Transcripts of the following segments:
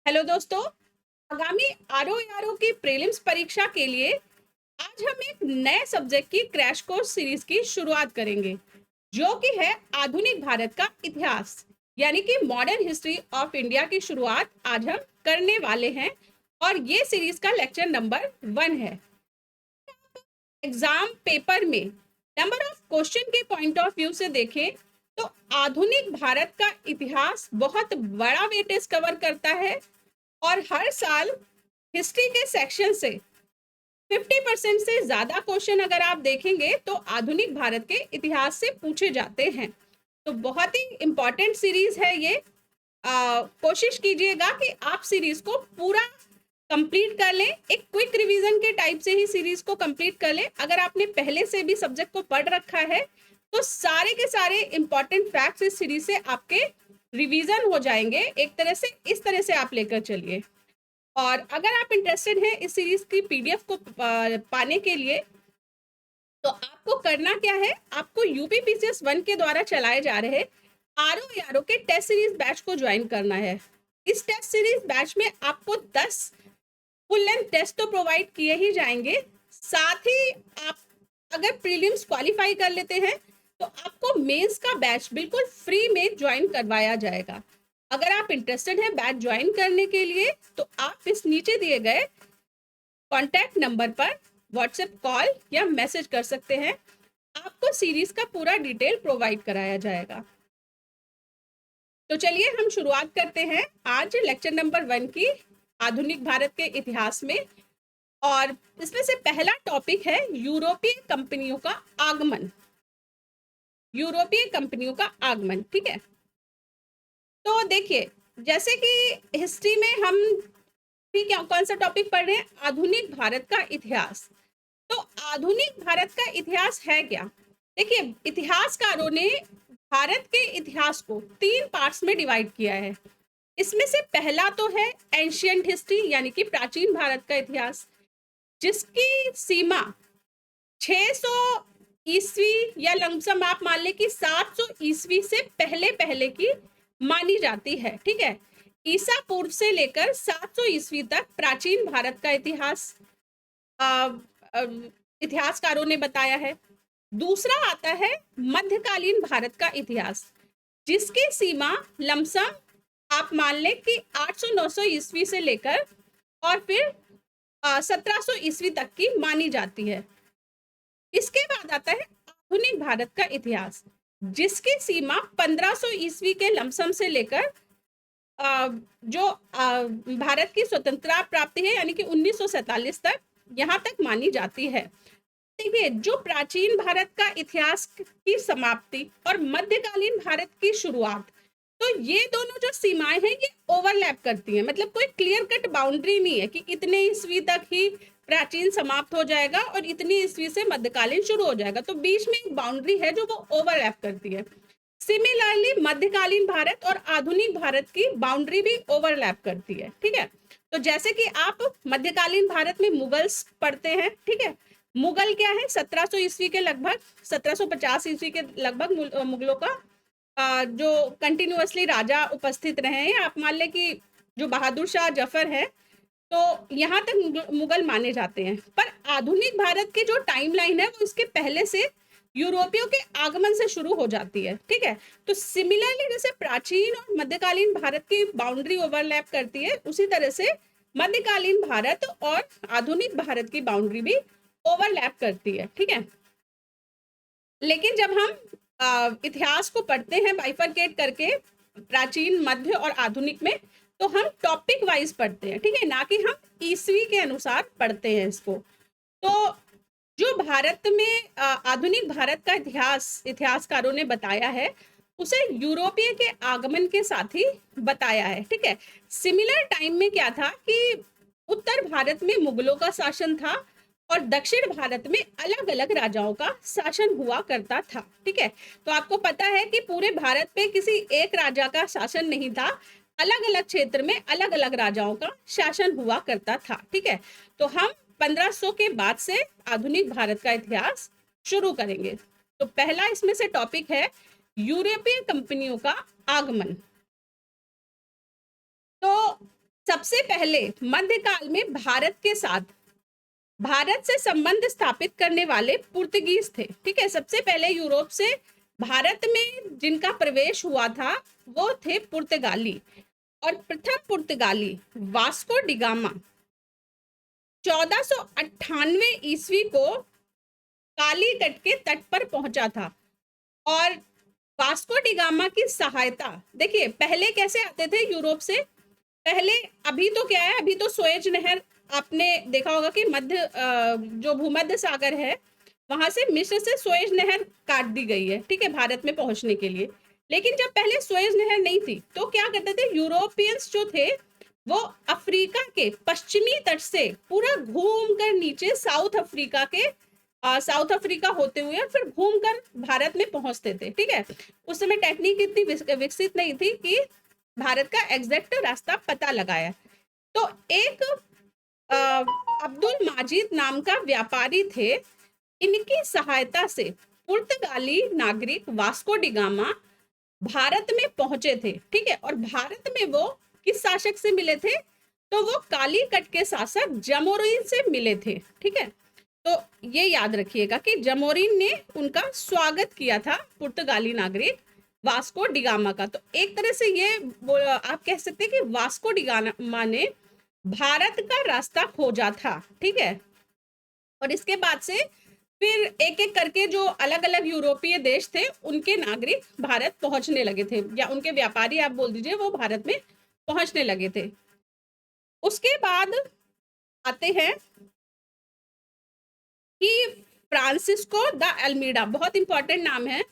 Hello दोस्तों। आगामी RO की प्रीलिम्स परीक्षा के लिए आज हम एक नए सब्जेक्ट की क्रैश कोर्स सीरीज की शुरुआत करेंगे, जो कि है आधुनिक भारत का इतिहास, यानी कि मॉडर्न हिस्ट्री ऑफ इंडिया की शुरुआत आज हम करने वाले हैं। और ये सीरीज का लेक्चर नंबर 1 है। एग्जाम पेपर में नंबर ऑफ क्वेश्चन के पॉइंट ऑफ व्यू से देखें तो आधुनिक भारत का इतिहास बहुत बड़ा वेटेज कवर करता है और हर साल हिस्ट्री के सेक्शन से 50% से ज्यादा क्वेश्चन अगर आप देखेंगे तो आधुनिक भारत के इतिहास से पूछे जाते हैं। तो बहुत ही इंपॉर्टेंट सीरीज है ये। कोशिश कीजिएगा कि आप सीरीज को पूरा कंप्लीट कर लें। एक क्विक रिवीजन के टाइप से ही सीरीज को कंप्लीट कर लें। अगर आपने पहले से भी सब्जेक्ट को पढ़ रखा है तो सारे के सारे इंपॉर्टेंट फैक्ट्स इस सीरीज से आपके रिवीजन हो जाएंगे। एक तरह से इस तरह से आप लेकर चलिए। और अगर आप इंटरेस्टेड हैं इस सीरीज की पीडीएफ को पाने के लिए, तो आपको करना क्या है, आपको यूपीपीसीएस 1 के द्वारा चलाए जा रहे आरओ के टेस्ट सीरीज बैच को ज्वाइन करना है। इस टेस्ट सीरीज बैच में आपको 10 फुल लेंथ टेस्ट तो प्रोवाइड किए ही जाएंगे, साथ ही आप अगर प्रीलिम्स क्वालिफाई कर लेते हैं तो आपको मेंस का बैच बिल्कुल फ्री में ज्वाइन करवाया जाएगा। अगर आप इंटरेस्टेड हैं बैच ज्वाइन करने के लिए तो आप इस नीचे दिए गए कॉन्टैक्ट नंबर पर व्हाट्सएप कॉल या मैसेज कर सकते हैं। आपको सीरीज का पूरा डिटेल प्रोवाइड कराया जाएगा। तो चलिए हम शुरुआत करते हैं आज लेक्चर नंबर 1 की आधुनिक भारत के इतिहास में। और इसमें से पहला टॉपिक है यूरोपीय कंपनियों का आगमन। यूरोपीय कंपनियों का आगमन, ठीक है। तो देखिए, जैसे कि हिस्ट्री में हम क्या कौन सा टॉपिक पढ़ रहे हैं, आधुनिक भारत का इतिहास। तो आधुनिक भारत का इतिहास है क्या? देखिए, इतिहासकारों ने भारत के इतिहास को 3 पार्ट्स में डिवाइड किया है। इसमें से पहला तो है एंशियंट हिस्ट्री, यानी कि प्राचीन भारत का इतिहास, जिसकी सीमा 600 ईस्वी या लमसम आप मान ले कि 700 ईस्वी से पहले पहले की मानी जाती है, ठीक है। ईसा पूर्व से लेकर 700 ईस्वी तक प्राचीन भारत का इतिहास इतिहासकारों ने बताया है। दूसरा आता है मध्यकालीन भारत का इतिहास, जिसकी सीमा लमसम आप मान ले कि 800-900 ईस्वी से लेकर और फिर 1700 ईस्वी तक की मानी जाती है। इसके बाद आता है आधुनिक भारत का इतिहास, जिसकी सीमा 1500 ईस्वी के लमसम से लेकर जो भारत की स्वतंत्रता प्राप्ति है यानी कि 1947 तक, यहाँ तक मानी जाती है। देखिए, जो प्राचीन भारत का इतिहास की समाप्ति और मध्यकालीन भारत की शुरुआत, तो ये दोनों जो सीमाएं हैं ये ओवरलैप करती हैं। मतलब कोई क्लियर कट बाउंड्री नहीं है कि इतने ईस्वी तक ही प्राचीन समाप्त हो जाएगा और इतनी ईस्वी से मध्यकालीन शुरू हो जाएगा। तो बीच में एक बाउंड्री है जो वो ओवरलैप करती है। सिमिलरली मध्यकालीन भारत और आधुनिक भारत की बाउंड्री भी ओवरलैप करती है, ठीक है। तो जैसे कि आप मध्यकालीन भारत में मुगल्स पढ़ते हैं, ठीक है। मुगल क्या है, 1700 ईस्वी के लगभग, 1750 ईस्वी के लगभग मुगलों का जो कंटिन्यूअसली राजा उपस्थित रहे हैं। आप मान ले कि जो बहादुर शाह जफर है, तो यहाँ तक मुगल माने जाते हैं। पर आधुनिक भारत की जो टाइमलाइन है वो इसके पहले से यूरोपियों के आगमन से शुरू हो जाती है, ठीक है। तो सिमिलरली जैसे प्राचीन और मध्यकालीन भारत की बाउंड्री ओवरलैप करती है, उसी तरह से मध्यकालीन भारत और आधुनिक भारत की बाउंड्री भी ओवरलैप करती है, ठीक है। लेकिन जब हम इतिहास को पढ़ते हैं बाइफरकेट करके प्राचीन, मध्य और आधुनिक में, तो हम टॉपिक वाइज पढ़ते हैं, ठीक है, ना कि हम ईस्वी के अनुसार पढ़ते हैं इसको। तो जो भारत में आधुनिक भारत का इतिहासकारों ने बताया है, उसे यूरोपीय के आगमन के साथ ही बताया है, ठीक है। सिमिलर टाइम में क्या था कि उत्तर भारत में मुगलों का शासन था और दक्षिण भारत में अलग अलग राजाओं का शासन हुआ करता था, ठीक है। तो आपको पता है कि पूरे भारत पे किसी एक राजा का शासन नहीं था, अलग अलग क्षेत्र में अलग अलग राजाओं का शासन हुआ करता था, ठीक है। तो हम 1500 के बाद से आधुनिक भारत का इतिहास शुरू करेंगे। तो पहला इसमें से टॉपिक है यूरोपीय कंपनियों का आगमन। तो सबसे पहले मध्यकाल में भारत से संबंध स्थापित करने वाले पुर्तगीज थे। ठीक है, सबसे पहले यूरोप से भारत में जिनका प्रवेश हुआ था वो थे पुर्तगाली। और प्रथम पुर्तगाली वास्को डिगामा 1498 ईस्वी को कालीकट के तट पर पहुंचा था। और वास्को डिगामा की सहायता, देखिए पहले कैसे आते थे यूरोप से, पहले अभी तो क्या है, अभी तो सुएज नहर आपने देखा होगा कि जो भूमध्य सागर है वहां से मिस्र से सुएज नहर काट दी गई है, ठीक है, भारत में पहुंचने के लिए। लेकिन जब पहले सुएज नहर नहीं थी तो क्या करते थे, यूरोपियंस जो थे वो अफ्रीका के पश्चिमी तट से पूरा घूम कर नीचे साउथ अफ्रीका होते हुए फिर घूमकर भारत में पहुंचते थे। ठीक है, उस समय टेक्निक इतनी विकसित नहीं थी कि भारत का एग्जैक्ट रास्ता पता लगाया। तो एक अब्दुल माजिद नाम का व्यापारी थे, इनकी सहायता से पुर्तगाली नागरिक वास्को डिगामा भारत में पहुंचे थे। ठीक है, और भारत में वो किस शासक से मिले थे, तो वो कालीकट के शासक जमोरिन से मिले थे। ठीक है, तो ये याद रखिएगा कि जमोरिन ने उनका स्वागत किया था पुर्तगाली नागरिक वास्को डिगामा का। तो एक तरह से ये आप कह सकते हैं कि वास्को डिगामा ने भारत का रास्ता खोजा था। ठीक है, और इसके बाद से फिर एक एक करके जो अलग अलग यूरोपीय देश थे उनके नागरिक भारत पहुंचने लगे थे, या उनके व्यापारी आप बोल दीजिए, वो भारत में पहुंचने लगे थे। उसके बाद आते हैं कि फ्रांसिस्को द अल्मीडा, बहुत इंपॉर्टेंट नाम है।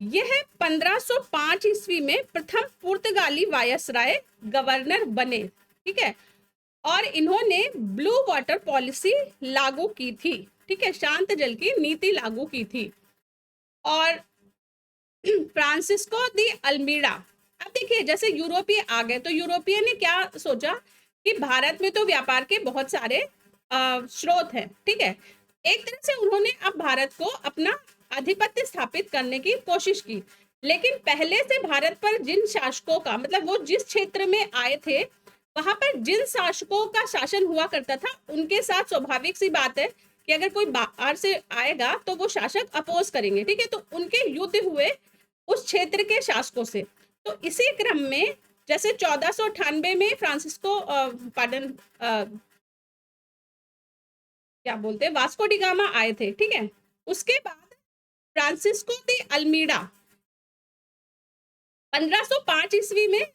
यह 1505 ईस्वी में प्रथम पुर्तगाली वायसराय गवर्नर बने। ठीक है, और इन्होंने ब्लू वाटर पॉलिसी लागू की थी। ठीक है, शांत जल की नीति लागू की थी। और फ्रांसिस्को दी अल्मीडा, अब देखिए जैसे यूरोपीय आ गए तो यूरोपीय ने क्या सोचा कि भारत में तो व्यापार के बहुत सारे स्रोत हैं। ठीक है, एक तरह से उन्होंने अब भारत को अपना आधिपत्य स्थापित करने की कोशिश की। लेकिन पहले से भारत पर जिन शासकों का, मतलब वो जिस क्षेत्र में आए थे वहां पर जिन शासकों का शासन हुआ करता था, उनके साथ स्वाभाविक सी बात है कि अगर कोई बाहर से आएगा तो वो शासक अपोज करेंगे। ठीक है, तो उनके युद्ध हुए उस क्षेत्र के शासकों से। तो इसी क्रम में जैसे 1498 में फ्रांसिस्को क्या बोलते हैं, वास्को डिगामा आए थे। ठीक है, उसके बाद फ्रांसिस्को दी अल्मीडा 1505 ईस्वी में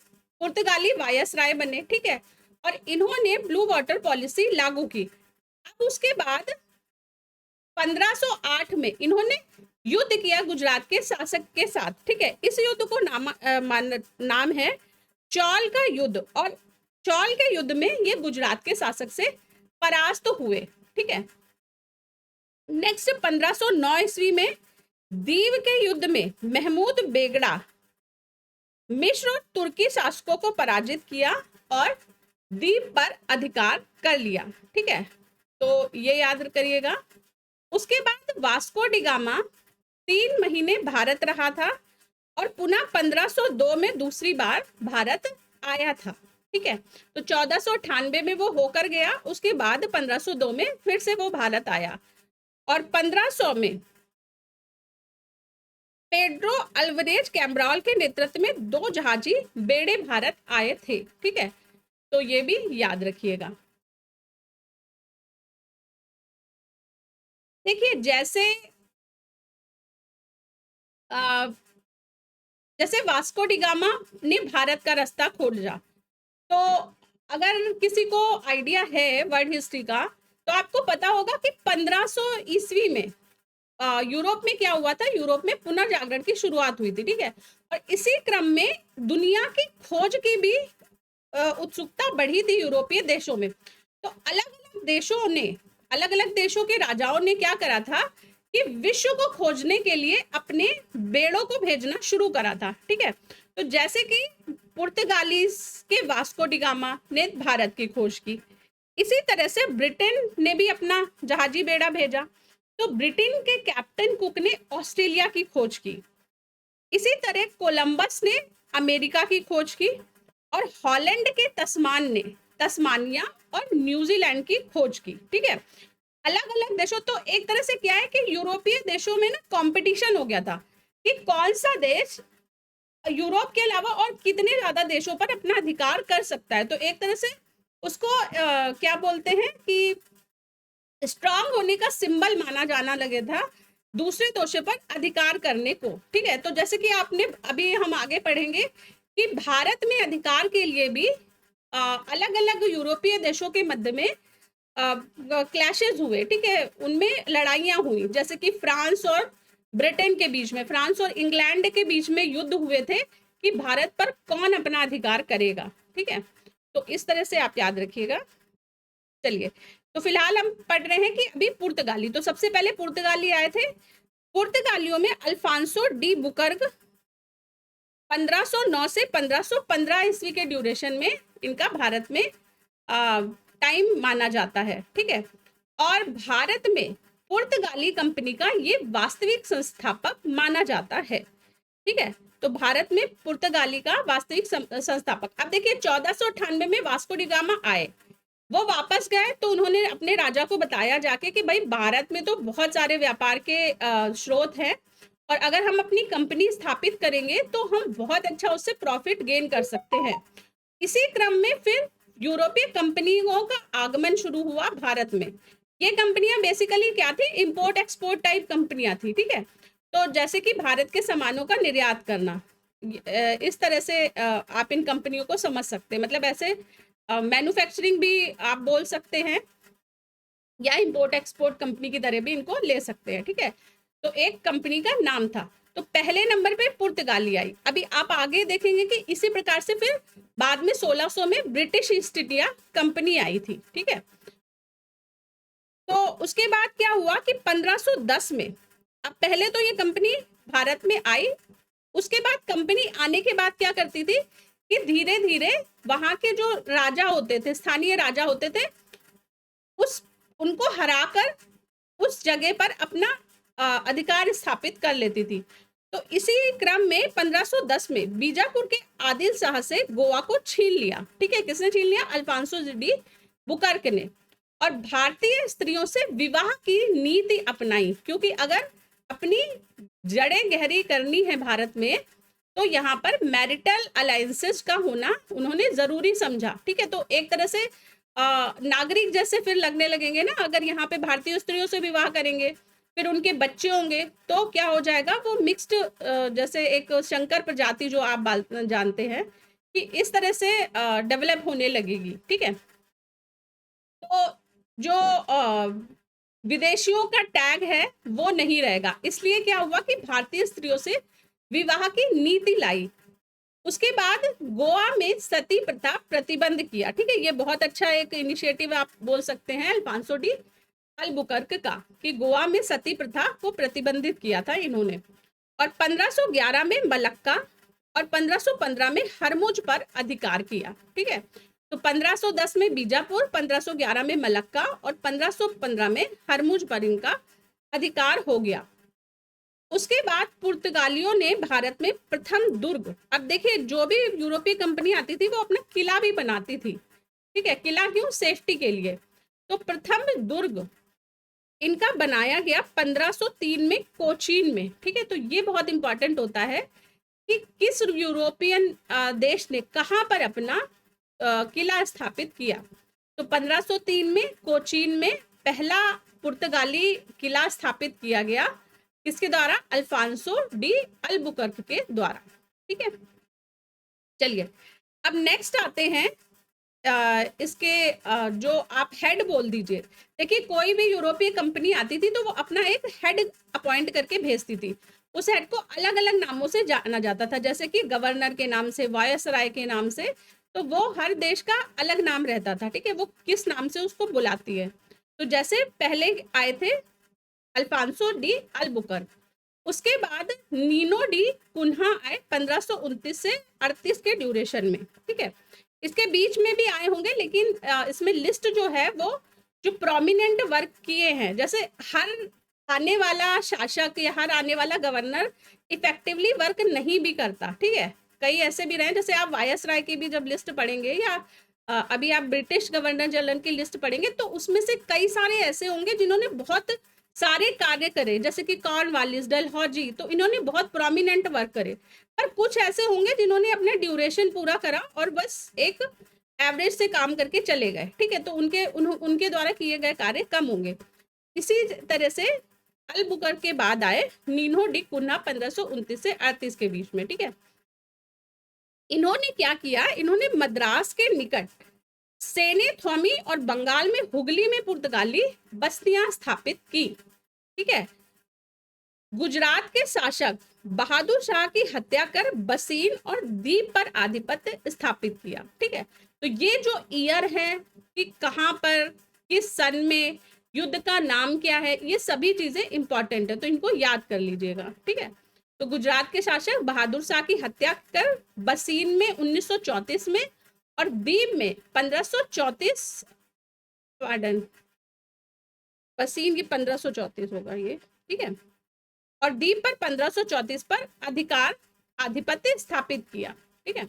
पुर्तगाली वायसराय बने। ठीक है, और इन्होंने ब्लू वाटर पॉलिसी लागू की। अब उसके बाद 1508 में इन्होंने युद्ध किया गुजरात के शासक के साथ। ठीक है, इस युद्ध को नाम है चौल का युद्ध। और चौल के युद्ध में ये गुजरात के शासक से परास्त हुए। ठीक है, नेक्स्ट 1509 ईस्वी में दीव के युद्ध में महमूद बेगड़ा मिस्र और तुर्की शासकों को पराजित किया और द्वीप पर अधिकार कर लिया। ठीक है, तो ये याद करिएगा। उसके बाद वास्को डिगामा 3 महीने भारत रहा था और पुनः 1502 में दूसरी बार भारत आया था। ठीक है, तो 1498 में वो होकर गया, उसके बाद 1502 में फिर से वो भारत आया। और 1500 में पेड्रो अल्वरेज कैम्ब्राल के नेतृत्व में 2 जहाजी बेड़े भारत आए थे। ठीक है, तो ये भी याद रखिएगा। देखिए जैसे वास्को डिगामा ने भारत का रास्ता खोजा, तो अगर किसी को आइडिया है वर्ल्ड हिस्ट्री का तो आपको पता होगा कि 1500 ईस्वी में यूरोप में क्या हुआ था, यूरोप में पुनर्जागरण की शुरुआत हुई थी। ठीक है, और इसी क्रम में दुनिया की खोज की भी उत्सुकता बढ़ी थी यूरोपीय देशों में। तो अलग अलग देशों के राजाओं ने क्या करा था कि विश्व को खोजने के लिए अपने बेड़ों को भेजना शुरू करा था। ठीक है, तो जैसे कि पुर्तगाली के वास्को डिगामा ने भारत की खोज की, इसी तरह से ब्रिटेन ने भी अपना जहाजी बेड़ा भेजा। तो ब्रिटेन के कैप्टन कुक ने ऑस्ट्रेलिया की खोज की। इसी तरह कोलंबस ने अमेरिका की खोज की और हॉलैंड के तस्मान ने तस्मानिया और न्यूजीलैंड की खोज की। ठीक है, अलग अलग देशों, तो एक तरह से क्या है कि यूरोपीय देशों में ना कंपटीशन हो गया था कि कौन सा देश यूरोप के अलावा और कितने ज्यादा देशों पर अपना अधिकार कर सकता है। तो एक तरह से उसको क्या बोलते हैं कि स्ट्रांग होने का सिंबल माना जाना लगे था दूसरे देशों पर अधिकार करने को। ठीक है, तो जैसे कि आपने अभी हम आगे पढ़ेंगे कि भारत में अधिकार के लिए भी अलग अलग यूरोपीय देशों के मध्य में क्लैशेस हुए। ठीक है, उनमें लड़ाइयां हुई, जैसे कि फ्रांस और ब्रिटेन के बीच में, फ्रांस और इंग्लैंड के बीच में युद्ध हुए थे कि भारत पर कौन अपना अधिकार करेगा। ठीक है, तो इस तरह से आप याद रखिएगा। चलिए, तो फिलहाल हम पढ़ रहे हैं कि अभी पुर्तगाली, तो सबसे पहले पुर्तगाली आए थे। पुर्तगालियों में अल्फांसो डी बुकर्क 1509 से 1515 ईस्वी के ड्यूरेशन में इनका भारत में टाइम माना जाता है। ठीक है, और भारत में पुर्तगाली कंपनी का ये वास्तविक संस्थापक माना जाता है। ठीक है, तो भारत में पुर्तगाली का वास्तविक संस्थापक। अब देखिए 1498 में वास्को डी गामा आए, वो वापस गए तो उन्होंने अपने राजा को बताया जाके कि भाई भारत में तो बहुत सारे व्यापार के स्रोत हैं और अगर हम अपनी कंपनी स्थापित करेंगे तो हम बहुत अच्छा उससे प्रॉफिट गेन कर सकते हैं। इसी क्रम में फिर यूरोपीय कंपनियों का आगमन शुरू हुआ भारत में। ये कंपनियां बेसिकली क्या थी, इंपोर्ट एक्सपोर्ट टाइप कंपनियां थी। ठीक है, तो जैसे कि भारत के सामानों का निर्यात करना, इस तरह से आप इन कंपनियों को समझ सकते हैं। मतलब ऐसे मैन्युफैक्चरिंग भी आप बोल सकते हैं या इंपोर्ट एक्सपोर्ट कंपनी की तरह भी इनको ले सकते हैं। ठीक है, तो एक कंपनी का नाम था। तो पहले नंबर पे पुर्तगाली आई। अभी आप आगे देखेंगे कि इसी प्रकार से फिर बाद में 1600 में ब्रिटिश ईस्ट इंडिया कंपनी आई थी। ठीक है, तो उसके बाद क्या हुआ कि 1510 में, अब पहले तो ये कंपनी भारत में आई, उसके बाद कंपनी आने के बाद क्या करती थी कि धीरे धीरे वहां के जो राजा होते थे, स्थानीय राजा होते थे, उनको हराकर उस जगह पर अपना अधिकार स्थापित कर लेती थी। तो इसी क्रम में 1510 में बीजापुर के आदिल शाह से गोवा को छीन लिया। ठीक है, किसने छीन लिया? अल्फांसो डी बुकर्क ने। और भारतीय स्त्रियों से विवाह की नीति अपनाई, क्योंकि अगर अपनी जड़ें गहरी करनी है भारत में तो यहाँ पर मैरिटल अलायंसेस का होना उन्होंने जरूरी समझा। ठीक है, तो एक तरह से नागरिक जैसे फिर लगने लगेंगे ना, अगर यहाँ पे भारतीय स्त्रियों से विवाह करेंगे, फिर उनके बच्चे होंगे तो क्या हो जाएगा, वो मिक्स्ड, जैसे एक शंकर प्रजाति जो आप जानते हैं कि इस तरह से डेवलप होने लगेगी। ठीक है, तो जो विदेशियों का टैग है वो नहीं रहेगा, इसलिए क्या हुआ कि भारतीय स्त्रियों से विवाह की नीति लाई। उसके बाद गोवा में सती प्रथा प्रतिबंध किया। ठीक है, ये बहुत अच्छा एक इनिशिएटिव आप बोल सकते हैं अल्फांसो डी अल्बुकर्क का, कि गोवा में सती प्रथा को प्रतिबंधित किया था इन्होंने। और 1511 में मलक्का और 1515 में हरमुज पर अधिकार किया। ठीक है, तो 1510 में बीजापुर, 1511 में मलक्का और 1515 में हरमुज पर इनका अधिकार हो गया। उसके बाद पुर्तगालियों ने भारत में प्रथम दुर्ग, अब देखिए जो भी यूरोपीय कंपनी आती थी वो अपना किला भी बनाती थी। ठीक है, किला क्यों? सेफ्टी के लिए। तो प्रथम दुर्ग इनका बनाया गया 1503 में कोचीन में। ठीक है, तो ये बहुत इंपॉर्टेंट होता है कि किस यूरोपियन देश ने कहाँ पर अपना किला स्थापित किया। तो 1503 में कोचीन में पहला पुर्तगाली किला स्थापित किया गया, किसके द्वारा? अल्फांसो डी अल्बुकर्क के द्वारा। ठीक है, चलिए अब नेक्स्ट आते हैं इसके जो आप हेड बोल दीजिए। देखिए कोई भी यूरोपीय कंपनी आती थी तो वो अपना एक हेड अपॉइंट करके भेजती थी। उस हेड को अलग अलग नामों से जाना जाता था, जैसे कि गवर्नर के नाम से, वायसराय के नाम से, तो वो हर देश का अलग नाम रहता था। ठीक है, वो किस नाम से उसको बुलाती है। तो जैसे पहले आए थे अल्फांसो डी अल्बुकर्क, उसके बाद नीनो डी कुन्हा आए 1529 से 38 के ड्यूरेशन में। ठीक है, इसके बीच में भी आए होंगे, लेकिन इसमें लिस्ट जो है वो जो प्रोमिनेंट वर्क किए हैं, जैसे हर आने वाला शासक या हर आने वाला गवर्नर इफेक्टिवली वर्क नहीं भी करता। ठीक है, कई ऐसे भी रहे, जैसे आप वायसराय की भी जब लिस्ट पढ़ेंगे या अभी आप ब्रिटिश गवर्नर जनरल की लिस्ट पढ़ेंगे तो उसमें से कई सारे ऐसे होंगे जिन्होंने बहुत सारे कार्य करे, जैसे कि कॉर्नवालिस, डलहौजी, तो इन्होंने बहुत प्रोमिनेंट वर्क करे। पर कुछ ऐसे होंगे जिन्होंने अपने ड्यूरेशन पूरा करा और बस एक एवरेज से काम करके चले गए, ठीक है, तो उनके द्वारा किए गए कार्य कम होंगे। इसी तरह से अलबुकर के बाद आए नीनो डी कुन्हा 1529 से 38 के बीच में, ठीक है। इन्होंने क्या किया, इन्होंने मद्रास के निकट सेने थोमी और बंगाल में हुगली में पुर्तगाली बस्तियां स्थापित की, ठीक है। गुजरात के शासक बहादुर शाह की हत्या कर बसीन और दीप पर आधिपत्य स्थापित किया, ठीक है। तो ये जो ईयर है कि कहां पर, किस सन में, युद्ध का नाम क्या है, ये सभी चीजें इंपॉर्टेंट है, तो इनको याद कर लीजिएगा, ठीक है। तो गुजरात के शासक बहादुर शाह की हत्या कर बसीन में 1934 में और दीप में 1534, पार्डन, बसीन की 1534 होगा ये, ठीक है, और दीप पर 1534 पर आधिपत्य स्थापित किया, ठीक है।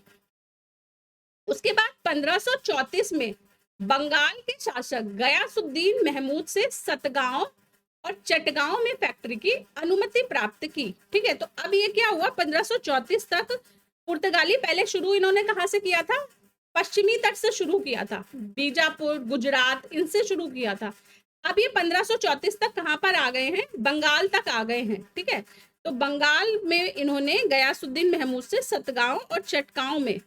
उसके बाद 1534 में बंगाल के शासक गयासुद्दीन महमूद से सतगांव और चटगांव में फैक्ट्री की अनुमति प्राप्त की, ठीक है। तो अब ये क्या हुआ, 1534 तक पुर्तगाली पहले शुरू इन्होंने कहां से किया था, पश्चिमी तट से शुरू किया था, बीजापुर, गुजरात, इनसे शुरू किया था। अब ये 1534 तक कहां पर आ गए हैं, बंगाल तक आ गए हैं, ठीक है। तो बंगाल में इन्होंने गयासुद्दीन महमूद से सतगांव और चटगांव में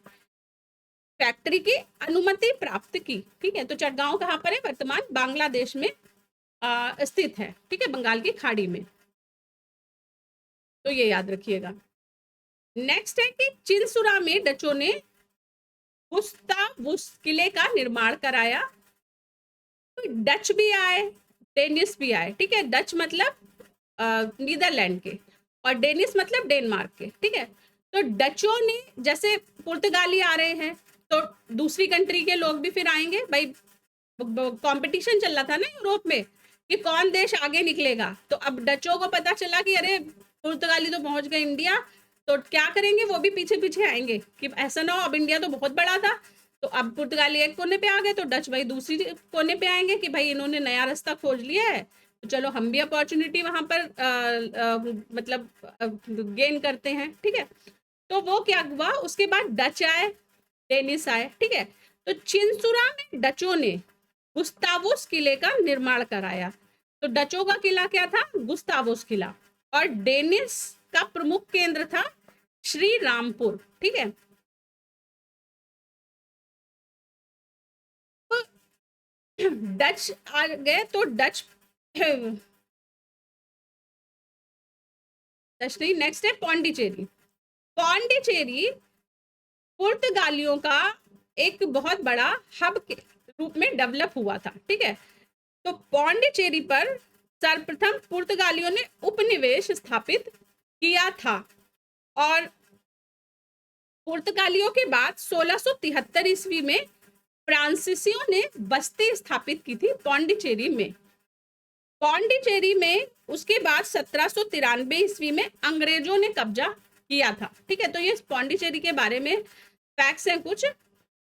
फैक्ट्री की अनुमति प्राप्त की, ठीक है। तो चटगांव कहां पर है, वर्तमान बांग्लादेश में स्थित है, ठीक है, बंगाल की खाड़ी में, तो ये याद रखिएगा। नेक्स्ट है कि चिंसुरा में डचों ने गुस्तावुस किले का निर्माण कराया। तो डच भी आए, डेनिस भी आए, ठीक है। डच मतलब नीदरलैंड के और डेनिस मतलब डेनमार्क के, ठीक है। तो डचों ने, जैसे पुर्तगाली आ रहे हैं तो दूसरी कंट्री के लोग भी फिर आएंगे, भाई कंपटीशन चल रहा था ना यूरोप में कि कौन देश आगे निकलेगा। तो अब डचों को पता चला कि अरे पुर्तगाली तो पहुंच गए इंडिया, तो क्या करेंगे, वो भी पीछे पीछे आएंगे कि ऐसा ना हो, अब इंडिया तो बहुत बड़ा था, तो अब पुर्तगाली एक कोने पे आ गए तो डच भाई दूसरी कोने पे आएंगे कि भाई इन्होंने नया रास्ता खोज लिया है, तो चलो हम भी अपॉर्चुनिटी वहां पर मतलब गेन करते हैं, ठीक है। तो वो क्या हुआ, उसके बाद डच आए, डेनिस आए, ठीक है। तो चिंसुरा में डचों ने गुस्तावोस किले का निर्माण कराया। तो डचों का किला क्या था, गुस्तावोस किला, और डेनिस का प्रमुख केंद्र था श्री रामपुर, ठीक है। तो डच आ गए तो डच नहीं, नेक्स्ट है पौंडीचेरी। पौंडीचेरी पुर्तगालियों का एक बहुत बड़ा हब के रूप में डेवलप हुआ था, ठीक है। तो पौंडीचेरी पर सर्वप्रथम पुर्तगालियों ने उपनिवेश स्थापित किया था और पुर्तगालियों के बाद 1673 ईस्वी में फ्रांसीसियों ने बस्ती स्थापित की थी पौंडीचेरी में। पौंडीचेरी में उसके बाद 1793 ईस्वी में अंग्रेजों ने कब्जा किया था, ठीक है। तो ये पौंडीचेरी के बारे में फैक्ट्स हैं कुछ।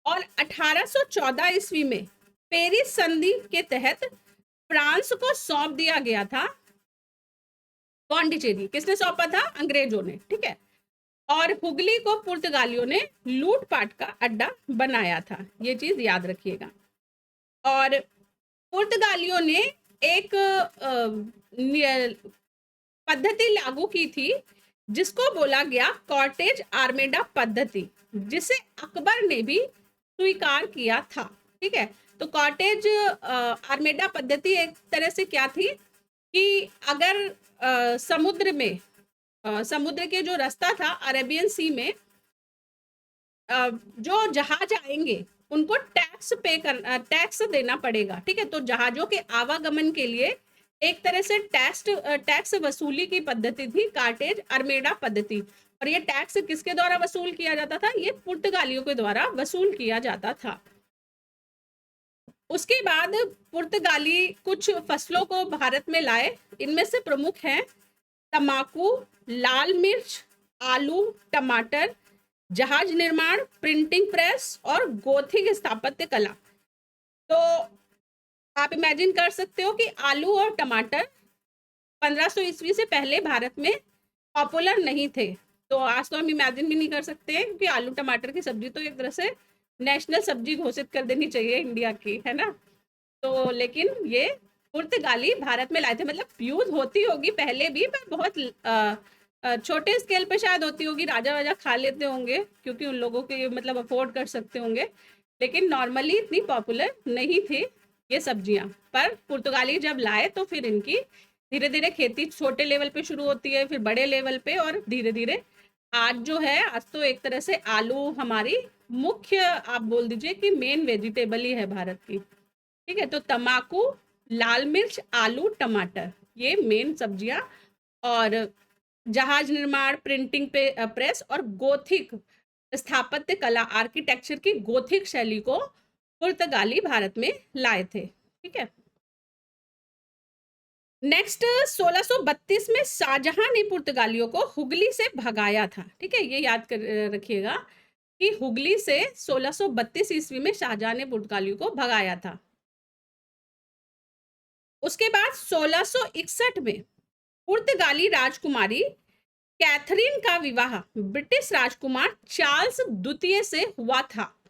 और 1814 ईस्वी में पेरिस संधि के तहत फ्रांस को सौंप दिया गया था पौंडीचेरी। किसने सौंपा था, अंग्रेजों ने, ठीक है। और हुगली को पुर्तगालियों ने लूटपाट का अड्डा बनाया था, ये चीज याद रखिएगा। और पुर्तगालियों ने एक पद्धति लागू की थी जिसको बोला गया कॉर्टेज आर्मेडा पद्धति, जिसे अकबर ने भी स्वीकार किया था, ठीक है। तो कॉर्टेज आर्मेडा पद्धति एक तरह से क्या थी कि अगर समुद्र में समुद्र के जो रास्ता था अरेबियन सी में जो जहाज आएंगे उनको टैक्स देना पड़ेगा, ठीक है। तो जहाजों के आवागमन के लिए एक तरह से टैक्स वसूली की पद्धति थी कॉर्टेज आर्मेडा पद्धति। और ये टैक्स किसके द्वारा वसूल किया जाता था, ये पुर्तगालियों के द्वारा वसूल किया जाता था। उसके बाद पुर्तगाली कुछ फसलों को भारत में लाए, इनमें से प्रमुख हैं तंबाकू, लाल मिर्च, आलू, टमाटर, जहाज निर्माण, प्रिंटिंग प्रेस और गोथिक स्थापत्य कला। तो आप इमेजिन कर सकते हो कि आलू और टमाटर 1500 ईस्वी से पहले भारत में पॉपुलर नहीं थे। तो आज तो हम इमेजिन भी नहीं कर सकते हैं, क्योंकि आलू टमाटर की सब्जी तो एक तरह से नेशनल सब्जी घोषित कर देनी चाहिए इंडिया की, है ना। तो लेकिन ये पुर्तगाली भारत में लाए थे, मतलब यूज होती होगी पहले भी, पर बहुत छोटे स्केल पे शायद होती होगी, राजा वाजा खा लेते होंगे क्योंकि उन लोगों के मतलब अफोर्ड कर सकते होंगे, लेकिन नॉर्मली इतनी पॉपुलर नहीं थी ये सब्जियां। पर पुर्तगाली जब लाए तो फिर इनकी धीरे धीरे खेती छोटे लेवल पे शुरू होती है, फिर बड़े लेवल पे, और धीरे धीरे आज जो है, आज तो एक तरह से आलू हमारी मुख्य, आप बोल दीजिए कि मेन वेजिटेबल ही है भारत की। ठीक है, तो तम्बाकू, लाल मिर्च, आलू, टमाटर, ये मेन सब्जियां। और जहाज निर्माण, प्रिंटिंग पे प्रेस और गोथिक स्थापत्य कला, आर्किटेक्चर की गोथिक शैली को पुर्तगाली भारत में लाए थे। ठीक है, नेक्स्ट 1632 में शाहजहां ने पुर्तगालियों को हुगली से भगाया था। ठीक है, ये याद कर रखिएगा कि हुगली से 1632 ईस्वी में शाहजहां ने पुर्तगालियों को भगाया था। उसके बाद 1661 में पुर्तगाली राजकुमारी कैथरीन का विवाह ब्रिटिश राजकुमार चार्ल्स द्वितीय से हुआ था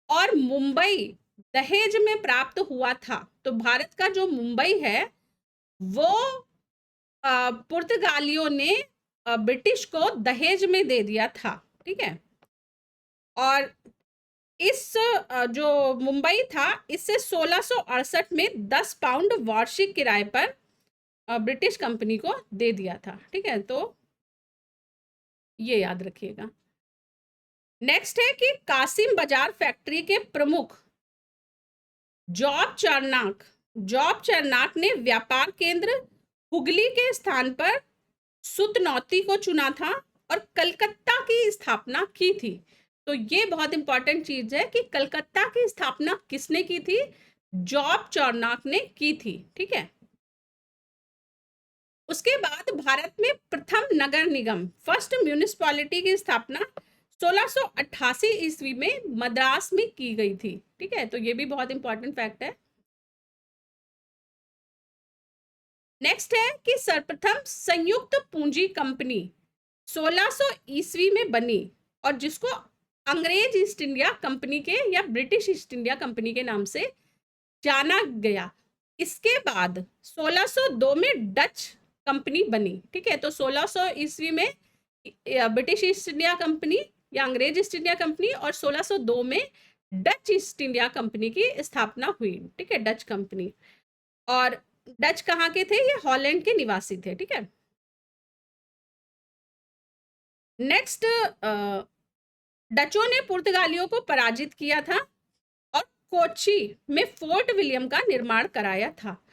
और मुंबई दहेज में प्राप्त हुआ था। तो भारत का जो मुंबई है वो पुर्तगालियों ने ब्रिटिश को दहेज में दे दिया था। ठीक है, और इस जो मुंबई था, इससे 1668 में 10 पाउंड वार्षिक किराए पर ब्रिटिश कंपनी को दे दिया था। ठीक है, तो ये याद रखिएगा। नेक्स्ट है कि कासिम बाजार फैक्ट्री के प्रमुख जॉब चरनाक ने व्यापार केंद्र हुगली के स्थान पर सुतनौती को चुना था और कलकत्ता की स्थापना की थी। तो ये बहुत इंपॉर्टेंट चीज है कि कलकत्ता की स्थापना किसने की थी? जॉब चरनाक ने की थी। ठीक है, उसके बाद भारत में प्रथम नगर निगम, फर्स्ट म्यूनिसिपैलिटी की स्थापना 1688 ईस्वी में मद्रास में की गई थी। ठीक है, तो ये भी बहुत इंपॉर्टेंट फैक्ट है। नेक्स्ट है कि सर्वप्रथम संयुक्त पूंजी कंपनी 1600 ईस्वी में बनी और जिसको अंग्रेज ईस्ट इंडिया कंपनी के या ब्रिटिश ईस्ट इंडिया कंपनी के नाम से जाना गया। इसके बाद 1602 में डच कंपनी बनी। ठीक है, तो 1600 ईस्वी में ब्रिटिश ईस्ट इंडिया कंपनी या अंग्रेज ईस्ट इंडिया कंपनी, और 1602 में डच ईस्ट इंडिया कंपनी की स्थापना हुई। ठीक है, डच कंपनी। और डच कहाँ के थे? ये हॉलैंड के निवासी थे। ठीक है, नेक्स्ट डचों ने पुर्तगालियों को पराजित किया था और कोच्चि में फोर्ट विलियम का निर्माण कराया था।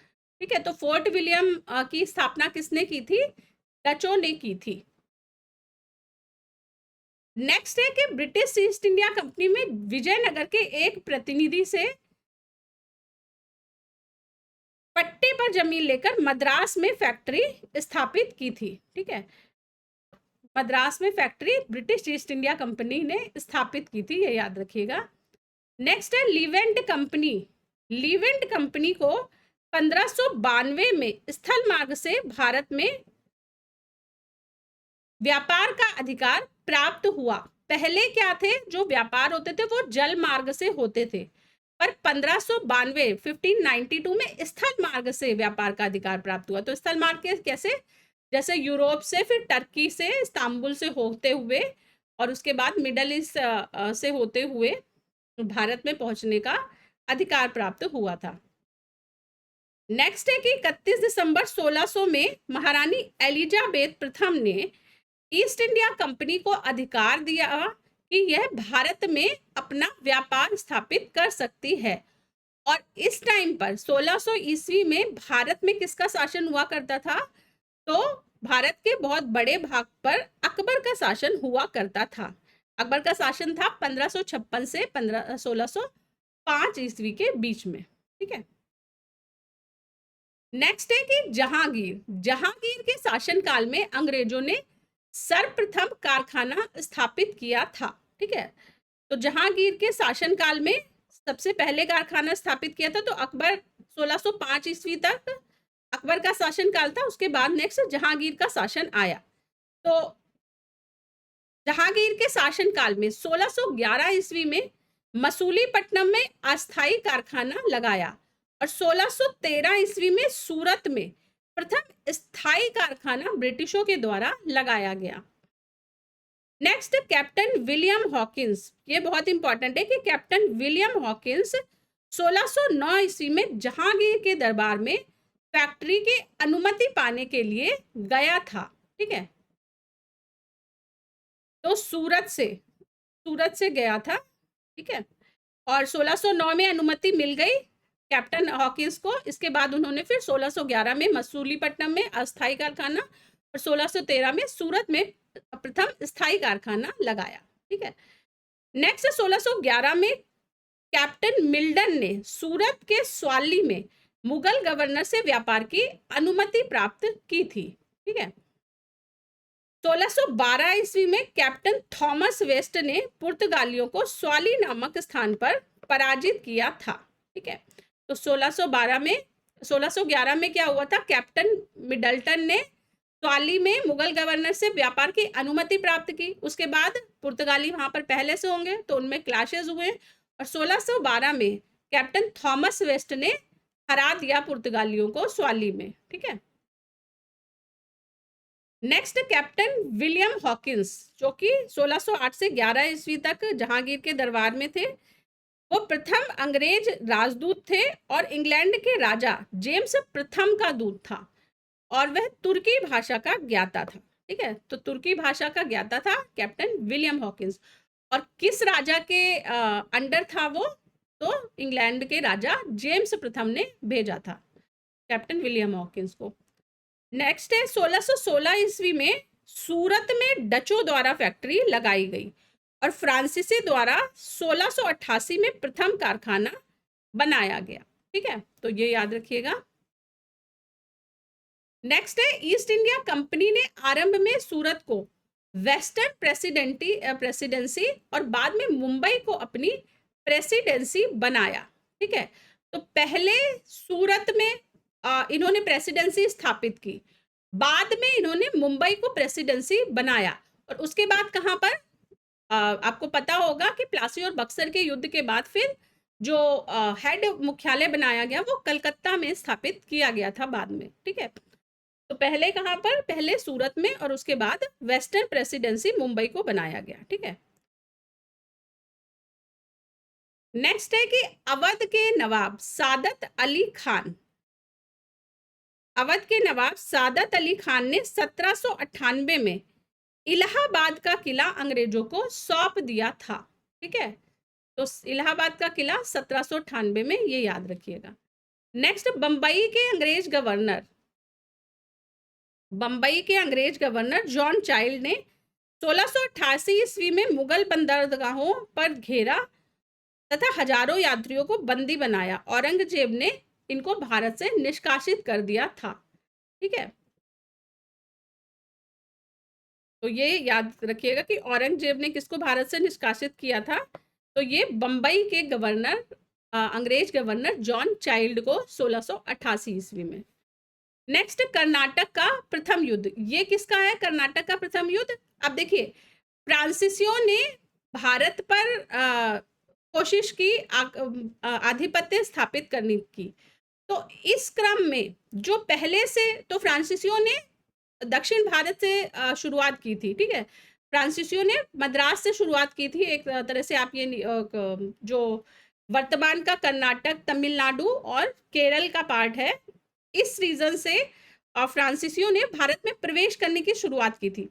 ठीक है, तो फोर्ट विलियम की स्थापना किसने की थी? डचों ने की थी। नेक्स्ट है कि ब्रिटिश ईस्ट इंडिया कंपनी में विजयनगर के एक प्रतिनिधि से पट्टे पर जमीन लेकर मद्रास में फैक्ट्री स्थापित की थी। ठीक है, मद्रास में factory British east India company ने स्थापित की थी, ये याद रखिएगा। नेक्स्ट है लीवेंट कंपनी। लीवेंट कंपनी को 1592 में स्थल मार्ग से भारत में व्यापार का अधिकार प्राप्त हुआ। पहले क्या थे? जो व्यापार होते थे वो जल मार्ग से होते थे, पर 1592 में स्थल मार्ग से व्यापार का अधिकार प्राप्त हुआ। तो स्थल मार्ग के कैसे? जैसे यूरोप से, फिर टर्की से, इस्तांबुल से होते हुए, और उसके बाद मिडल ईस्ट से होते हुए भारत में पहुंचने का अधिकार प्राप्त हुआ था। नेक्स्ट है कि 31 दिसंबर 1600 में महारानी एलिजाबेथ प्रथम ने ईस्ट इंडिया कंपनी को अधिकार दिया कि यह भारत में अपना व्यापार स्थापित कर सकती है। और इस टाइम पर 1600 ईस्वी में भारत में किसका शासन हुआ करता था? तो भारत के बहुत बड़े भाग पर अकबर का शासन हुआ करता था। अकबर का शासन था 1556 से 1605 ईस्वी के बीच में। ठीक है, नेक्स्ट है कि जहांगीर के शासन काल में अंग्रेजों ने सर्वप्रथम कारखाना स्थापित किया था। ठीक है, तो जहांगीर के शासनकाल में सबसे पहले कारखाना स्थापित किया था। तो अकबर 1605 ईस्वी तक अकबर का शासनकाल था, उसके बाद नेक्स्ट जहांगीर का शासन आया। तो जहांगीर के शासनकाल में 1611 ईस्वी में मसूलीपट्टनम में अस्थायी कारखाना लगाया और 1613 ईस्वी में सूरत में प्रथम स्थायी कारखाना ब्रिटिशों के द्वारा लगाया गया। Next, captain William Hawkins. ये बहुत इंपॉर्टेंट है कि कैप्टन विलियम हॉकिंस 1609 ईस्वी में जहांगीर के दरबार में फैक्ट्री की अनुमति पाने के लिए गया था। ठीक है, तो सूरत से गया था। ठीक है, और 1609 में अनुमति मिल गई कैप्टन हॉकिंस को। इसके बाद उन्होंने फिर 1611 में मसूलीपट्टनम में अस्थायी कारखाना और 1613 में सूरत में प्रथम स्थायी कारखाना लगाया। ठीक है, नेक्स्ट 1611 में कैप्टन मिल्डन ने सूरत के स्वाली में मुगल गवर्नर से व्यापार की अनुमति प्राप्त की थी। ठीक है, 1612 ईस्वी में कैप्टन थॉमस वेस्ट ने पुर्तगालियों को स्वाली नामक स्थान पर पराजित किया था। ठीक है, तो 1611 में क्या हुआ था, कैप्टन मिडल्टन ने स्वाली में मुगल गवर्नर से व्यापार की अनुमति प्राप्त की। उसके बाद पुर्तगाली वहां पर पहले से होंगे तो उनमें क्लैशेस हुए और 1612 में कैप्टन थॉमस वेस्ट ने हरा दिया पुर्तगालियों को स्वाली में। ठीक है, नेक्स्ट, कैप्टन विलियम हॉकिंस जो कि 1608 से 11 ईस्वी तक जहांगीर के दरबार में थे। वो प्रथम अंग्रेज राजदूत थे और इंग्लैंड के राजा जेम्स प्रथम का दूत था और वह तुर्की भाषा का ज्ञाता था। ठीक है, तो तुर्की भाषा का ज्ञाता था कैप्टन विलियम हॉकिंस। और किस राजा के अंडर था वो, तो इंग्लैंड के राजा जेम्स प्रथम ने भेजा था कैप्टन विलियम हॉकिंस को। नेक्स्ट है 1616 ईस्वी में सूरत में डचों द्वारा फैक्ट्री लगाई गई और फ्रांसीसी द्वारा 1688 में प्रथम कारखाना बनाया गया। ठीक है, तो ये याद रखिएगा। नेक्स्ट है ईस्ट इंडिया कंपनी ने आरंभ में सूरत को वेस्टर्न प्रेसिडेंसी और बाद में मुंबई को अपनी प्रेसिडेंसी बनाया। ठीक है, तो पहले सूरत में इन्होंने प्रेसिडेंसी स्थापित की, बाद में इन्होंने मुंबई को प्रेसिडेंसी बनाया और उसके बाद कहां पर आपको पता होगा कि प्लासी और बक्सर के युद्ध के बाद फिर जो हेड मुख्यालय बनाया गया वो कलकत्ता में स्थापित किया गया था बाद में। ठीक है, तो पहले कहां पर, पहले सूरत में और उसके बाद वेस्टर्न प्रेसिडेंसी मुंबई को बनाया गया। ठीक है, नेक्स्ट है कि अवध के नवाब सादत अली खान, अवध के नवाब सादत अली खान ने 1798 में इलाहाबाद का किला अंग्रेजों को सौंप दिया था। ठीक है, तो इलाहाबाद का किला 1798 में, ये याद रखिएगा। नेक्स्ट, बंबई के अंग्रेज गवर्नर जॉन चाइल्ड ने 1688 ईस्वी में मुगल बंदरगाहों पर घेरा तथा हजारों यात्रियों को बंदी बनाया। औरंगजेब ने इनको भारत से निष्कासित कर दिया था। ठीक है, तो ये याद रखिएगा कि औरंगजेब ने किसको भारत से निष्कासित किया था, तो ये बंबई के गवर्नर अंग्रेज गवर्नर जॉन चाइल्ड को 1688 ईस्वी में। नेक्स्ट, कर्नाटक का प्रथम युद्ध। ये किसका है कर्नाटक का प्रथम युद्ध? अब देखिए, फ्रांसीसियों ने भारत पर कोशिश की आधिपत्य स्थापित करने की। तो इस क्रम में जो पहले से, तो फ्रांसीसियों ने दक्षिण भारत से शुरुआत की थी। ठीक है, फ्रांसीसियों ने मद्रास से शुरुआत की थी। एक तरह से आप ये जो वर्तमान का कर्नाटक, तमिलनाडु और केरल का पार्ट है, इस रीजन से फ्रांसीसियों ने भारत में प्रवेश करने की शुरुआत की थी।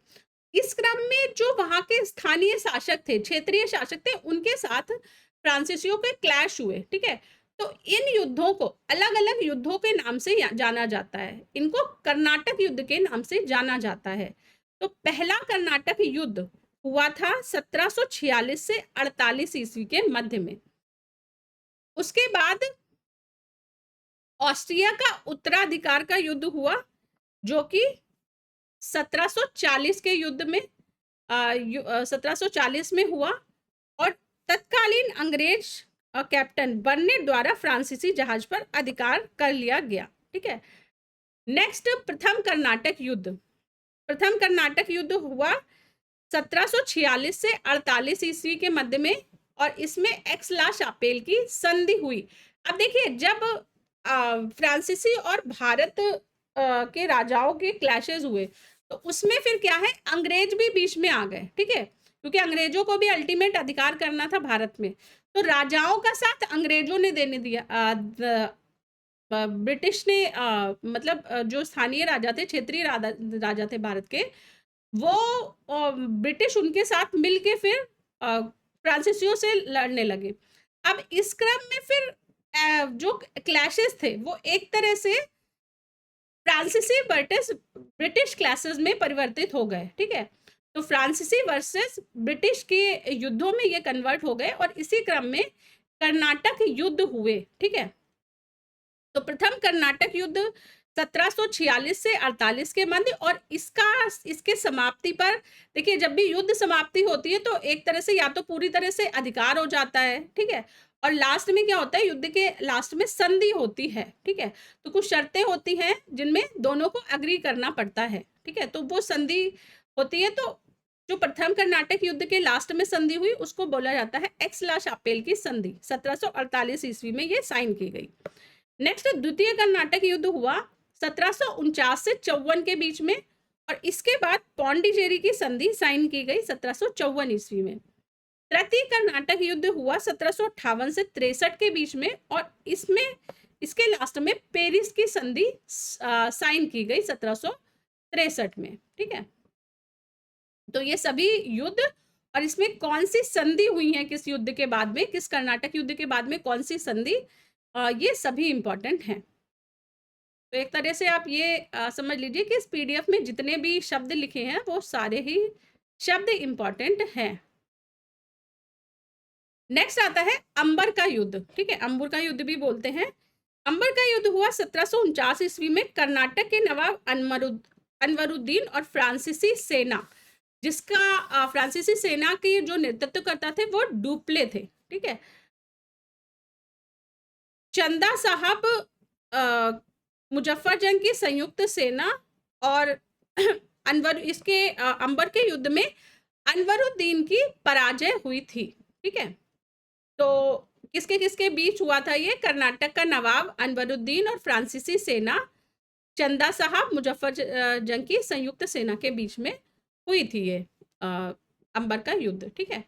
इस क्रम में जो वहां के स्थानीय शासक थे, क्षेत्रीय शासक थे, उनके साथ फ्रांसीसियों के क्लैश हुए। ठीक है, तो इन युद्धों को अलग अलग युद्धों के नाम से जाना जाता है। इनको कर्नाटक युद्ध के नाम से जाना जाता है। तो पहला कर्नाटक युद्ध हुआ था 1746 से 48 ईस्वी के मध्य में। उसके बाद ऑस्ट्रिया का उत्तराधिकार का युद्ध हुआ जो कि 1740 के युद्ध में 1740 में हुआ और तत्कालीन अंग्रेज कैप्टन बर्नेट द्वारा फ्रांसीसी जहाज पर अधिकार कर लिया गया। ठीक है। नेक्स्ट, प्रथम कर्नाटक युद्ध। प्रथम कर्नाटक युद्ध हुआ 1746 से 48 ईस्वी के मध्य में और इसमें एक्स-ला-शापेल की संधि हुई। अब देखिए, जब फ्रांसीसी और भारत के राजाओं के क्लैशेस हुए तो उसमें फिर क्या है, अंग्रेज भी बीच में आ गए। ठीक है, क्योंकि अंग्रेजों को भी अल्टीमेट अधिकार करना था भारत में, तो राजाओं का साथ अंग्रेजों ने देने दिया। ब्रिटिश ने मतलब जो स्थानीय राजा थे, क्षेत्रीय राजा थे भारत के, वो ब्रिटिश उनके साथ मिलके फिर फ्रांसीसियों से लड़ने लगे। अब इस क्रम में फिर जो क्लैशेस थे वो एक तरह से फ्रांसीसी वर्सेस ब्रिटिश क्लैशेस में परिवर्तित हो गए। ठीक है, तो फ्रांसीसी वर्सेस ब्रिटिश के युद्धों में ये कन्वर्ट हो गए और इसी क्रम में कर्नाटक युद्ध हुए। ठीक है, तो प्रथम कर्नाटक युद्ध 1746 से 48 के मध्य और इसके समाप्ति पर देखिए, जब भी युद्ध समाप्ति होती है तो एक तरह से या तो पूरी तरह से अधिकार हो जाता है। ठीक है, और लास्ट में क्या होता है, युद्ध के लास्ट में संधि होती है। ठीक है, तो कुछ शर्तें होती हैं जिनमें दोनों को अग्री करना पड़ता है। ठीक है, तो वो संधि होती है। तो जो प्रथम कर्नाटक युद्ध के लास्ट में संधि हुई उसको बोला जाता है एक्स-ला-शापेल की संधि। 1748 ईस्वी में ये साइन की गई। नेक्स्ट, द्वितीय कर्नाटक युद्ध हुआ 1749 से 54 के बीच में और इसके बाद पौंडीचेरी की संधि साइन की गई 1754 ईस्वी में। तृतीय कर्नाटक युद्ध हुआ 1758 से 63 के बीच में और इसके लास्ट में पेरिस की संधि साइन की गई 1763 में। ठीक है, तो ये सभी युद्ध और इसमें कौन सी संधि हुई है, किस युद्ध के बाद में, किस कर्नाटक युद्ध के बाद में कौन सी संधि, ये सभी इंपॉर्टेंट हैं। तो एक तरह से आप ये समझ लीजिए कि इस पीडीएफ में जितने भी शब्द लिखे हैं वो सारे ही शब्द इंपॉर्टेंट हैं। नेक्स्ट आता है अंबर का युद्ध। ठीक है, अंबर का युद्ध भी बोलते हैं। अंबर का युद्ध हुआ 1749 ईस्वी में कर्नाटक के नवाब अनवरुद्दीन और फ्रांसीसी सेना, जिसका फ्रांसीसी सेना के जो नेतृत्व करता थे वो डुप्ले थे। ठीक है, चंदा साहब मुजफ्फर जंग की संयुक्त सेना और अंबर के युद्ध में अनवरुद्दीन की पराजय हुई थी। ठीक है, तो किसके किसके बीच हुआ था ये, कर्नाटक का नवाब अनवरुद्दीन और फ्रांसीसी सेना चंदा साहब मुजफ्फर जंग की संयुक्त सेना के बीच में हुई थी ये अंबर का युद्ध। ठीक है,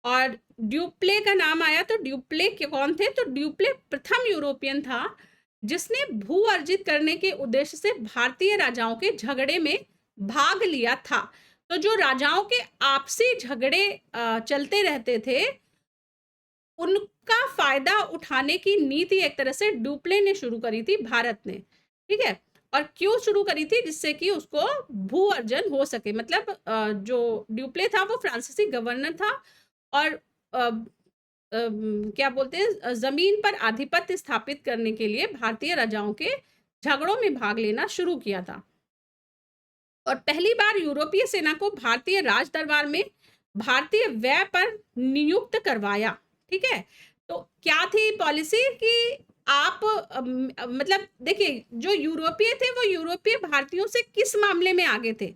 और ड्यूप्ले का नाम आया तो ड्यूप्ले कौन थे, तो ड्यूप्ले प्रथम यूरोपियन था जिसने भू अर्जित करने के उद्देश्य से भारतीय राजाओं के झगड़े में भाग लिया था। तो जो राजाओं के आपसी झगड़े चलते रहते थे उनका फायदा उठाने की नीति एक तरह से ड्यूप्ले ने शुरू करी थी भारत ने। ठीक है, और क्यों शुरू करी थी, जिससे कि उसको भू अर्जन हो सके। मतलब जो ड्यूप्ले था वो फ्रांसीसी गवर्नर था और क्या बोलते हैं, जमीन पर आधिपत्य स्थापित करने के लिए भारतीय राजाओं के झगड़ों में भाग लेना शुरू किया था और पहली बार यूरोपीय सेना को भारतीय राज दरबार में भारतीय व्यय पर नियुक्त करवाया। ठीक है, तो क्या थी पॉलिसी कि आप मतलब देखिए, जो यूरोपीय थे वो यूरोपीय भारतीयों से किस मामले में आगे थे,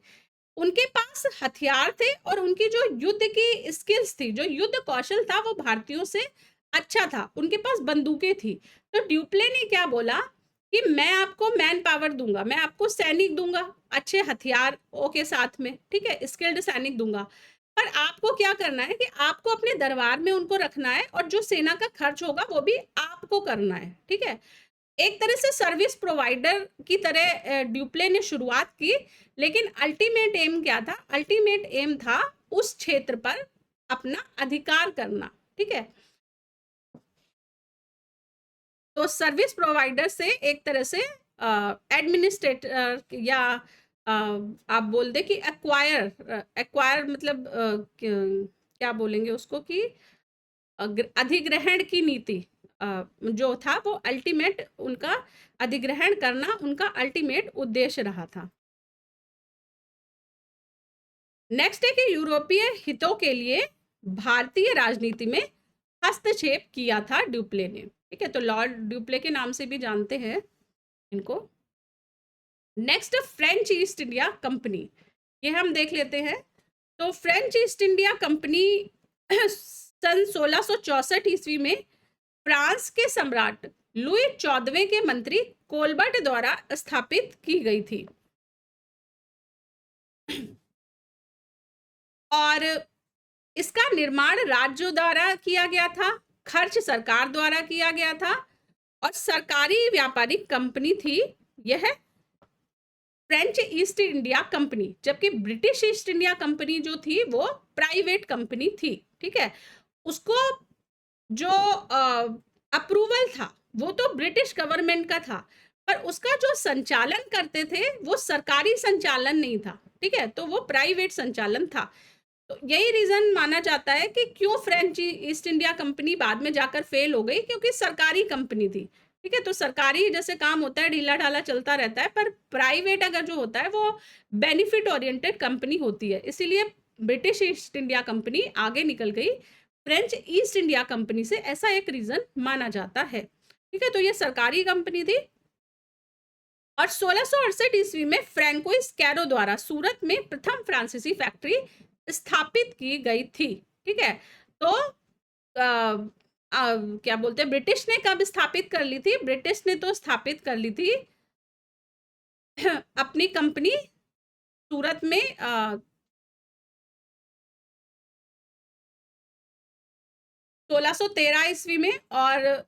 उनके पास हथियार थे और उनकी जो युद्ध की स्किल्स थी, जो युद्ध कौशल था, वो भारतीयों से अच्छा था, उनके पास बंदूकें थी। तो ड्यूप्ले ने क्या बोला कि मैं आपको मैन पावर दूंगा, मैं आपको सैनिक दूंगा अच्छे हथियारों के साथ में। ठीक है, स्किल्ड सैनिक दूंगा, पर आपको क्या करना है कि आपको अपने दरबार में उनको रखना है और जो सेना का खर्च होगा वो भी आपको करना है। ठीक है, एक तरह से सर्विस प्रोवाइडर की तरह ड्यूप्ले ने शुरुआत की, लेकिन अल्टीमेट एम क्या था, अल्टीमेट एम था उस क्षेत्र पर अपना अधिकार करना। ठीक है, तो सर्विस प्रोवाइडर से एक तरह से एडमिनिस्ट्रेटर या आप बोल दे कि एक्वायर मतलब क्या बोलेंगे उसको कि अधिग्रहण की नीति जो था वो अल्टीमेट, उनका अधिग्रहण करना उनका अल्टीमेट उद्देश्य रहा था। नेक्स्ट है कि यूरोपीय हितों के लिए भारतीय राजनीति में हस्तक्षेप किया था ड्यूप्ले ने। ठीक है, तो लॉर्ड ड्यूप्ले के नाम से भी जानते हैं इनको। Next, French east India company, ये हम देख लेते हैं। तो फ्रेंच ईस्ट इंडिया कंपनी सन 1664 ईस्वी में फ्रांस के सम्राट लुई 14वें के मंत्री कोलबर्ट द्वारा स्थापित की गई थी और इसका निर्माण राज्यों द्वारा किया गया था, खर्च सरकार द्वारा किया गया था और सरकारी व्यापारिक कंपनी थी यह फ्रेंच ईस्ट इंडिया कंपनी, जबकि ब्रिटिश ईस्ट इंडिया कंपनी जो थी वो प्राइवेट कंपनी थी। ठीक है, उसको जो अप्रूवल था वो तो ब्रिटिश गवर्नमेंट का था, पर उसका जो संचालन करते थे वो सरकारी संचालन नहीं था। ठीक है, तो वो प्राइवेट संचालन था। तो यही रीजन माना जाता है कि क्यों फ्रेंच ईस्ट इंडिया कंपनी बाद में जाकर फेल हो गई, क्योंकि सरकारी कंपनी थी। ठीक है, तो सरकारी जैसे काम होता है ढीला ढाला चलता रहता है, पर प्राइवेट अगर जो होता है वो बेनिफिट ओरिएंटेड कंपनी होती है, इसीलिए ब्रिटिश ईस्ट इंडिया कंपनी आगे निकल गई फ्रेंच ईस्ट इंडिया कंपनी से, ऐसा एक रीजन माना जाता है। ठीक है, तो ये सरकारी कंपनी थी। और 1668 ईस्वी में फ्रैंकोइस कैरो द्वारा सूरत में प्रथम फ्रांसीसी फैक्ट्री स्थापित की गई थी। ठीक है, तो क्या बोलते हैं, ब्रिटिश ने कब स्थापित कर ली थी? ब्रिटिश ने तो स्थापित कर ली थी अपनी कंपनी सूरत में 1613 ईस्वी में, और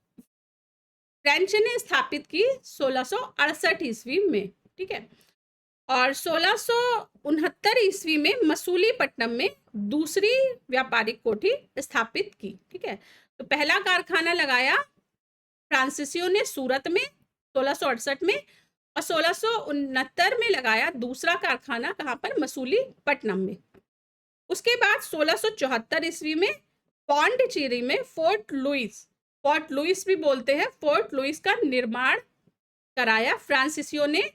फ्रेंच ने स्थापित की 1668 ईस्वी में। ठीक है, और 1669 ईस्वी में मसूलीपट्टनम में दूसरी व्यापारिक कोठी स्थापित की। ठीक है, तो पहला कारखाना लगाया फ्रांसीसियों ने सूरत में 1668 में, और 1669 में लगाया दूसरा कारखाना, कहाँ पर? मसूलीपट्टनम में। उसके बाद 1674 ईस्वी में पौंडीचेरी में फोर्ट लुइस भी बोलते हैं, फोर्ट लुइस का निर्माण कराया फ्रांसीसियों ने,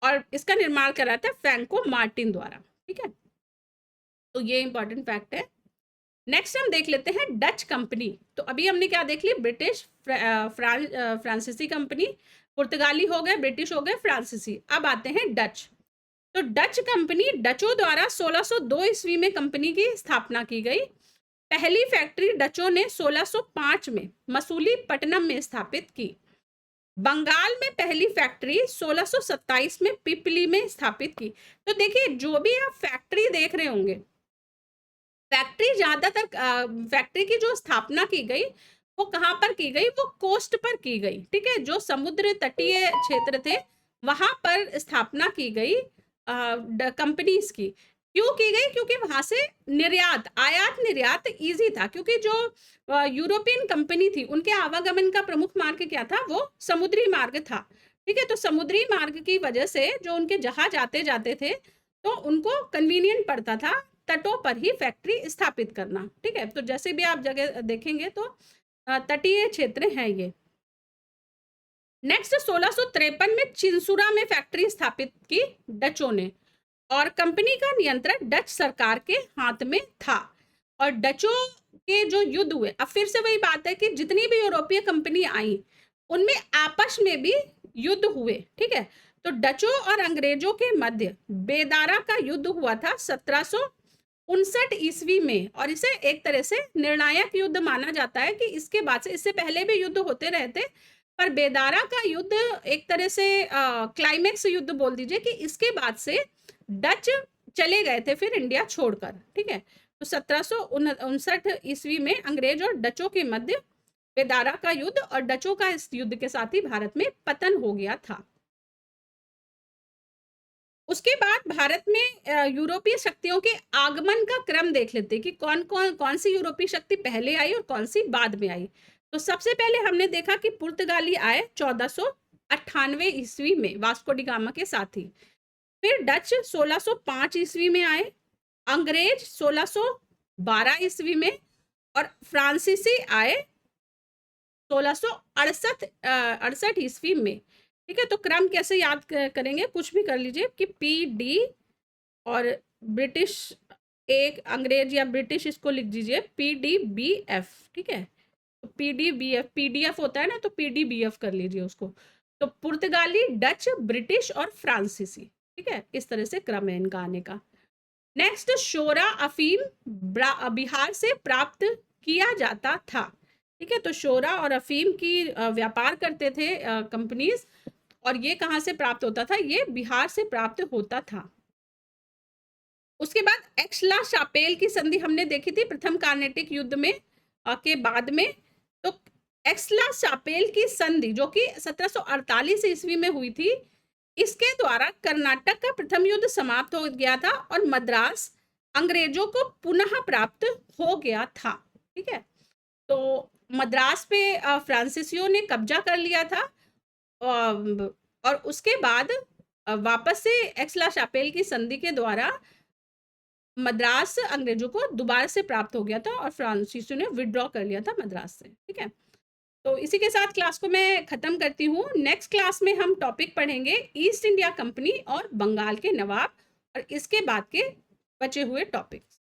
और इसका निर्माण कराया था फ्रैंको मार्टिन द्वारा। ठीक है, तो ये इंपॉर्टेंट फैक्ट है। नेक्स्ट हम देख लेते हैं डच कंपनी। तो अभी हमने क्या देख ली? ब्रिटिश, फ्रांसीसी कंपनी, पुर्तगाली हो गए, ब्रिटिश हो गए, फ्रांसीसी। अब आते हैं डच। तो डच कंपनी डचों द्वारा 1602 ईस्वी में कंपनी की स्थापना की गई। पहली फैक्ट्री डचों ने 1605 में मसूलीपट्टनम में स्थापित की। बंगाल में पहली फैक्ट्री 1627 में पिपली में स्थापित की। तो देखिए, जो भी आप फैक्ट्री देख रहे होंगे, फैक्ट्री ज्यादातर फैक्ट्री की जो स्थापना की गई वो कहाँ पर की गई? वो कोस्ट पर की गई। ठीक है, जो समुद्र तटीय क्षेत्र थे वहां पर स्थापना की गई कंपनीज की। क्यों की गई? क्योंकि वहां से निर्यात, आयात निर्यात इजी था, क्योंकि जो यूरोपियन कंपनी थी उनके आवागमन का प्रमुख मार्ग क्या था? वो समुद्री मार्ग था। ठीक है, तो समुद्री मार्ग की वजह से जो उनके जहाज आते जाते थे तो उनको कन्वीनियंट पड़ता था तटों पर ही फैक्ट्री स्थापित करना। ठीक है, तो जैसे भी आप जगह देखेंगे तो तटीय क्षेत्र हैं ये। नेक्स्ट 1653 में चिंसुरा में फैक्ट्री स्थापित की डचों ने, और कंपनी का नियंत्रण डच सरकार के हाथ में था। और डचों के जो युद्ध हुए, अब फिर से वही बात है कि जितनी भी यूरोपीय कंपनी आई उनमें आपस में भी युद्ध हुए। ठीक है, तो डचों और अंग्रेजों के मध्य बेदारा का युद्ध हुआ था 1759 ईस्वी में, और इसे एक तरह से निर्णायक युद्ध माना जाता है कि इसके बाद से, इससे पहले भी युद्ध होते रहते, पर बेदारा का युद्ध एक तरह से क्लाइमेक्स युद्ध बोल दीजिए कि इसके बाद से डच चले गए थे फिर इंडिया छोड़कर। ठीक है, तो 1759 ईस्वी में अंग्रेज और डचों के मध्य बेदारा का युद्ध, और डचों का इस युद्ध के साथ ही भारत में पतन हो गया था। उसके बाद भारत में यूरोपीय शक्तियों के आगमन का क्रम देख लेते हैं कि कौन सी यूरोपीय शक्ति पहले आई और कौन सी बाद में आई। तो सबसे पहले हमने देखा कि पुर्तगाली आए 1498 ईस्वी में वास्को डी गामा के साथ ही। फिर डच 1605 ईस्वी में आए, अंग्रेज 1612 ईस्वी में, और फ्रांसीसी आए 1668 ईस्वी में। ठीक है, तो क्रम कैसे याद करेंगे? कुछ भी कर लीजिए कि पी डी और ब्रिटिश एक अंग्रेज या ब्रिटिश इसको लिख दीजिए PDBF, ठीक है। तो PDBF, PDF होता है ना, तो PDBF कर लीजिए उसको। तो पुर्तगाली, डच, ब्रिटिश और फ्रांसीसी, ठीक है, इस तरह से क्रम है इनका आने का। नेक्स्ट, शोरा अफीम बिहार से प्राप्त किया जाता था, ठीक है। तो शोरा और अफीम की व्यापार करते थे कंपनीज, और ये कहाँ से प्राप्त होता था, ये बिहार से प्राप्त होता था। उसके बाद एक्सला शापेल की संधि हमने देखी थी प्रथम कार्नेटिक युद्ध में के बाद में। तो एक्सला शापेल की संधि जो कि 1748 ईस्वी में हुई थी, इसके द्वारा कर्नाटक का प्रथम युद्ध समाप्त हो गया था और मद्रास अंग्रेजों को पुनः प्राप्त हो गया था, ठीक है। तो मद्रास पे फ्रांसीसियों ने कब्जा कर लिया था, और उसके बाद वापस से एक्सला शापेल की संधि के द्वारा मद्रास अंग्रेजों को दोबारा से प्राप्त हो गया था और फ्रांसीसियों ने विड्रॉ कर लिया था मद्रास से, ठीक है। तो इसी के साथ क्लास को मैं खत्म करती हूँ। नेक्स्ट क्लास में हम टॉपिक पढ़ेंगे ईस्ट इंडिया कंपनी और बंगाल के नवाब और इसके बाद के बचे हुए टॉपिक्स।